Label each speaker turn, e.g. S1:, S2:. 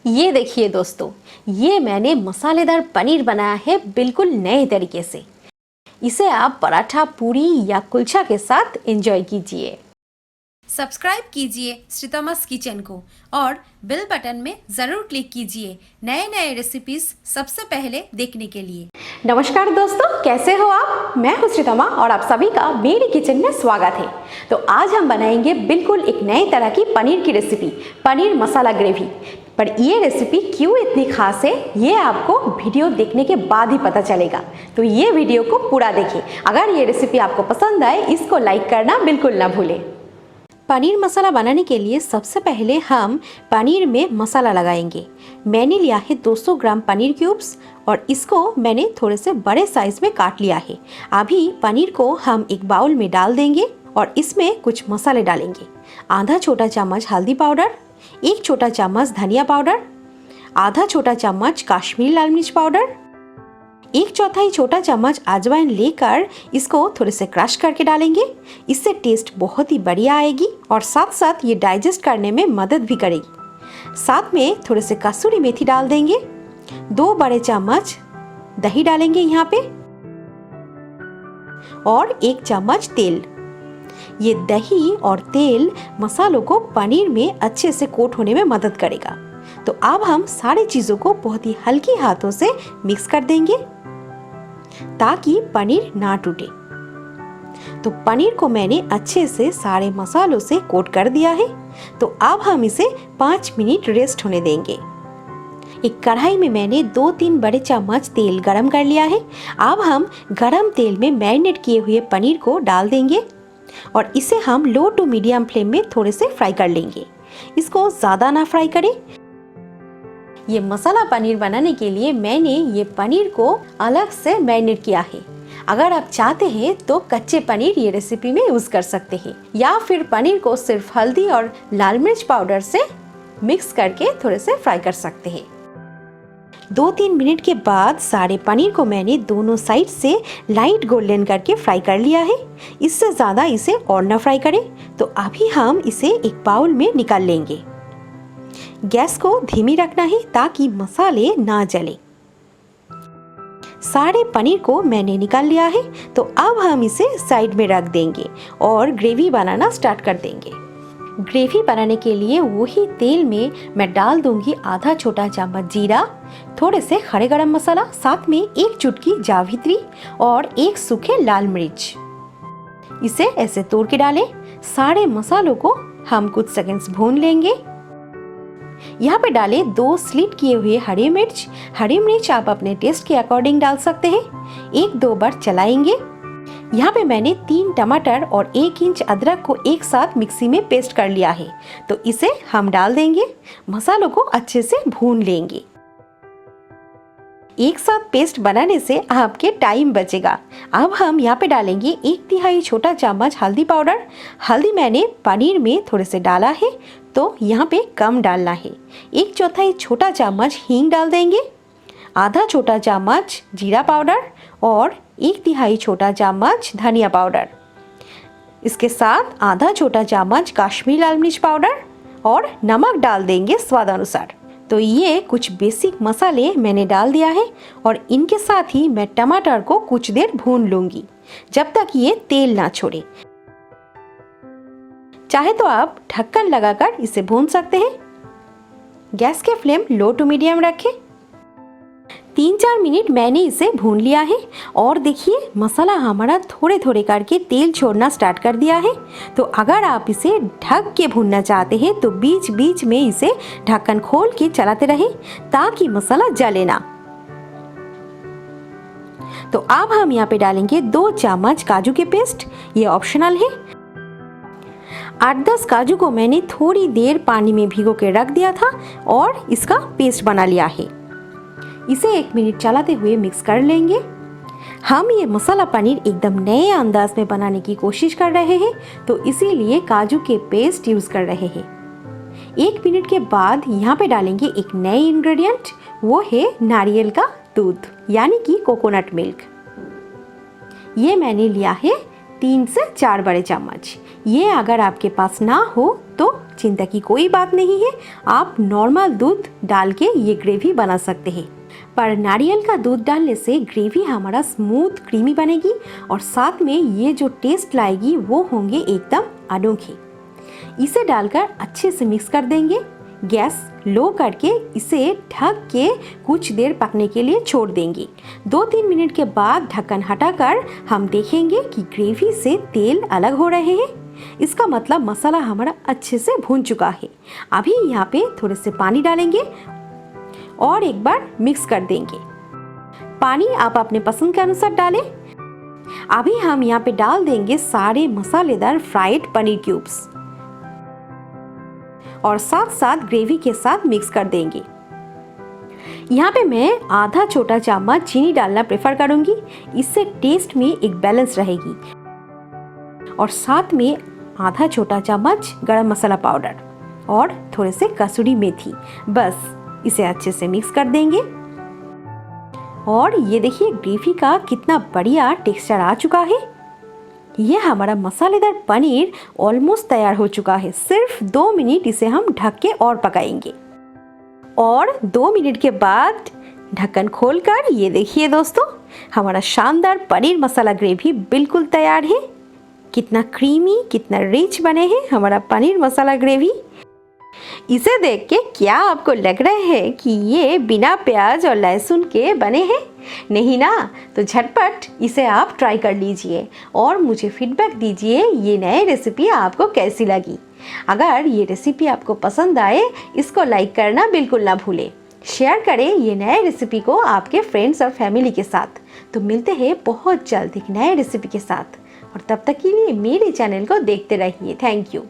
S1: ये देखिए दोस्तों, ये मैंने मसालेदार पनीर बनाया है बिल्कुल नए तरीके से। इसे आप पराठा, पूरी या कुलचा के साथ एंजॉय कीजिए।
S2: सब्सक्राइब कीजिए श्रीतमास किचन को और बेल बटन में ज़रूर क्लिक कीजिए नए नए रेसिपीज सबसे पहले देखने के लिए।
S1: नमस्कार दोस्तों, कैसे हो आप? मैं हूं श्रीतमा और आप सभी का मेरी किचन में स्वागत है। तो आज हम बनाएंगे बिल्कुल एक नई तरह की पनीर की रेसिपी, पनीर मसाला ग्रेवी। पर ये रेसिपी क्यों इतनी खास है, ये आपको वीडियो देखने के बाद ही पता चलेगा। तो ये वीडियो को पूरा देखिए। अगर ये रेसिपी आपको पसंद आए, इसको लाइक करना बिल्कुल ना भूलें। पनीर मसाला बनाने के लिए सबसे पहले हम पनीर में मसाला लगाएंगे। मैंने लिया है 200 ग्राम पनीर क्यूब्स और इसको मैंने थोड़े से बड़े साइज में काट लिया है। अभी पनीर को हम एक बाउल में डाल देंगे और इसमें कुछ मसाले डालेंगे। आधा छोटा चम्मच हल्दी पाउडर, 1 छोटा चम्मच धनिया पाउडर, आधा छोटा चम्मच काश्मीरी लाल मिर्च पाउडर, 1/4 छोटा चम्मच अजवाइन लेकर इसको थोड़े से क्रश करके डालेंगे। इससे टेस्ट बहुत ही बढ़िया आएगी और साथ साथ ये डाइजेस्ट करने में मदद भी करेगी। साथ में थोड़े से कसूरी मेथी डाल देंगे। 2 बड़े चम्मच दही डालेंगे यहाँ पे और 1 चम्मच तेल। ये दही और तेल मसालों को पनीर में अच्छे से कोट होने में मदद करेगा। तो अब हम सारी चीज़ों को बहुत ही हल्की हाथों से मिक्स कर देंगे ताकि पनीर ना टूटे। तो पनीर को मैंने अच्छे से सारे मसालों से कोट कर दिया है। तो अब हम इसे 5 मिनट रेस्ट होने देंगे। एक कढ़ाई में मैंने 2-3 बड़े चम्मच तेल गरम कर लिया है। अब हम गरम तेल में मैरिनेट किए हुए पनीर को डाल देंगे और इसे हम लो टू मीडियम फ्लेम में थोड़े से फ्राई कर लेंगे। इसको ज़्यादा ना फ्राई करें। ये मसाला पनीर बनाने के लिए मैंने ये पनीर को अलग से मैरिनेट किया है। अगर आप चाहते हैं तो कच्चे पनीर ये रेसिपी में यूज़ कर सकते हैं या फिर पनीर को सिर्फ हल्दी और लाल मिर्च पाउडर से मिक्स करके थोड़े से फ्राई कर सकते हैं। 2-3 मिनट के बाद सारे पनीर को मैंने दोनों साइड से लाइट गोल्डन करके फ्राई कर लिया है। इससे ज़्यादा इसे और ना फ्राई करें। तो अभी हम इसे एक बाउल में निकाल लेंगे। गैस को धीमी रखना है ताकि मसाले ना जले। सारे पनीर को मैंने निकाल लिया है। तो अब हम इसे साइड में रख देंगे और ग्रेवी बनाना स्टार्ट कर देंगे। ग्रेवी बनाने के लिए वही तेल में मैं डाल दूंगी आधा छोटा चम्मच जीरा, थोड़े से खड़े गरम मसाला, साथ में 1 चुटकी जावित्री और 1 सूखे लाल मिर्च। इसे ऐसे तोड़ के डालें। सारे मसालों को हम कुछ सेकंड्स भून लेंगे। यहाँ पे डालें 2 स्लिट किए हुए हरी मिर्च। हरी मिर्च आप अपने टेस्ट के अकॉर्डिंग डाल सकते हैं। 1-2 बार चलाएंगे। यहाँ पे मैंने 3 टमाटर और 1 इंच अदरक को एक साथ मिक्सी में पेस्ट कर लिया है। तो इसे हम डाल देंगे। मसालों को अच्छे से भून लेंगे। एक साथ पेस्ट बनाने से आपके टाइम बचेगा। अब हम यहाँ पे डालेंगे 1/3 छोटा चम्मच हल्दी पाउडर। हल्दी मैंने पनीर में थोड़े से डाला है तो यहाँ पे कम डालना है। 1/4 छोटा चम्मच हींग डाल देंगे, आधा छोटा चम्मच जीरा पाउडर और 1/3 छोटा चम्मच धनिया पाउडर। इसके साथ आधा छोटा चम्मच काश्मीरी लाल मिर्च पाउडर और नमक डाल देंगे स्वाद अनुसार। तो ये कुछ बेसिक मसाले मैंने डाल दिया है और इनके साथ ही मैं टमाटर को कुछ देर भून लूँगी जब तक ये तेल ना छोड़े। चाहे तो आप ढक्कन लगाकर इसे भून सकते हैं। गैस के फ्लेम लो टू मीडियम रखें। 3-4 मिनट मैंने इसे भून लिया है और देखिए मसाला हमारा थोड़े थोड़े करके तेल छोड़ना स्टार्ट कर दिया है। तो अगर आप इसे ढक के भूनना चाहते हैं तो बीच बीच में इसे ढक्कन खोल के चलाते रहें ताकि मसाला जले ना। तो अब हम यहाँ पे डालेंगे 2 चम्मच काजू के पेस्ट। ये ऑप्शनल है। 8-10 काजू को मैंने थोड़ी देर पानी में भिगो के रख दिया था और इसका पेस्ट बना लिया है। इसे 1 मिनट चलाते हुए मिक्स कर लेंगे। हम ये मसाला पनीर एकदम नए अंदाज में बनाने की कोशिश कर रहे हैं तो इसीलिए काजू के पेस्ट यूज़ कर रहे हैं। 1 मिनट के बाद यहाँ पे डालेंगे एक नए इंग्रेडिएंट, वो है नारियल का दूध यानी कि कोकोनट मिल्क। ये मैंने लिया है 3 से 4 बड़े चम्मच। ये अगर आपके पास ना हो तो चिंता की कोई बात नहीं है, आप नॉर्मल दूध डाल के ये ग्रेवी बना सकते हैं। पर नारियल का दूध डालने से ग्रेवी हमारा स्मूथ क्रीमी बनेगी और साथ में ये जो टेस्ट लाएगी वो होंगे एकदम अनोखे। इसे डालकर अच्छे से मिक्स कर देंगे। गैस लो करके इसे ढक के कुछ देर पकने के लिए छोड़ देंगे। 2-3 मिनट के बाद ढक्कन हटाकर हम देखेंगे कि ग्रेवी से तेल अलग हो रहे हैं। इसका मतलब मसाला हमारा अच्छे से भून चुका है। अभी यहाँ पे थोड़े से पानी डालेंगे और एक बार मिक्स कर देंगे। पानी आप अपने पसंद के अनुसार डालें। अभी हम यहाँ पे डाल देंगे सारे मसालेदार फ्राइड पनीर क्यूब्स और साथ साथ ग्रेवी के साथ मिक्स कर देंगे। यहाँ पे मैं आधा छोटा चम्मच चीनी डालना प्रेफर करूंगी, इससे टेस्ट में एक बैलेंस रहेगी। और साथ में आधा छोटा चम्मच गरम मसाला पाउडर और थोड़े से कसूरी मेथी। बस इसे अच्छे से मिक्स कर देंगे। और ये देखिए ग्रेवी का कितना बढ़िया टेक्सचर आ चुका है। ये हमारा मसालेदार पनीर ऑलमोस्ट तैयार हो चुका है। सिर्फ 2 मिनट इसे हम ढक के और पकाएंगे। और 2 मिनट के बाद ढक्कन खोलकर ये देखिए दोस्तों, हमारा शानदार पनीर मसाला ग्रेवी बिल्कुल तैयार है। कितना क्रीमी, कितना रिच बने हैं हमारा पनीर मसाला ग्रेवी। इसे देख के क्या आपको लग रहा है कि ये बिना प्याज और लहसुन के बने हैं? नहीं ना? तो झटपट इसे आप ट्राई कर लीजिए और मुझे फीडबैक दीजिए ये नई रेसिपी आपको कैसी लगी। अगर ये रेसिपी आपको पसंद आए, इसको लाइक करना बिल्कुल ना भूलें। शेयर करें ये नए रेसिपी को आपके फ्रेंड्स और फैमिली के साथ। तो मिलते हैं बहुत जल्द एक नए रेसिपी के साथ, और तब तक के लिए मेरे चैनल को देखते रहिए। Thank you.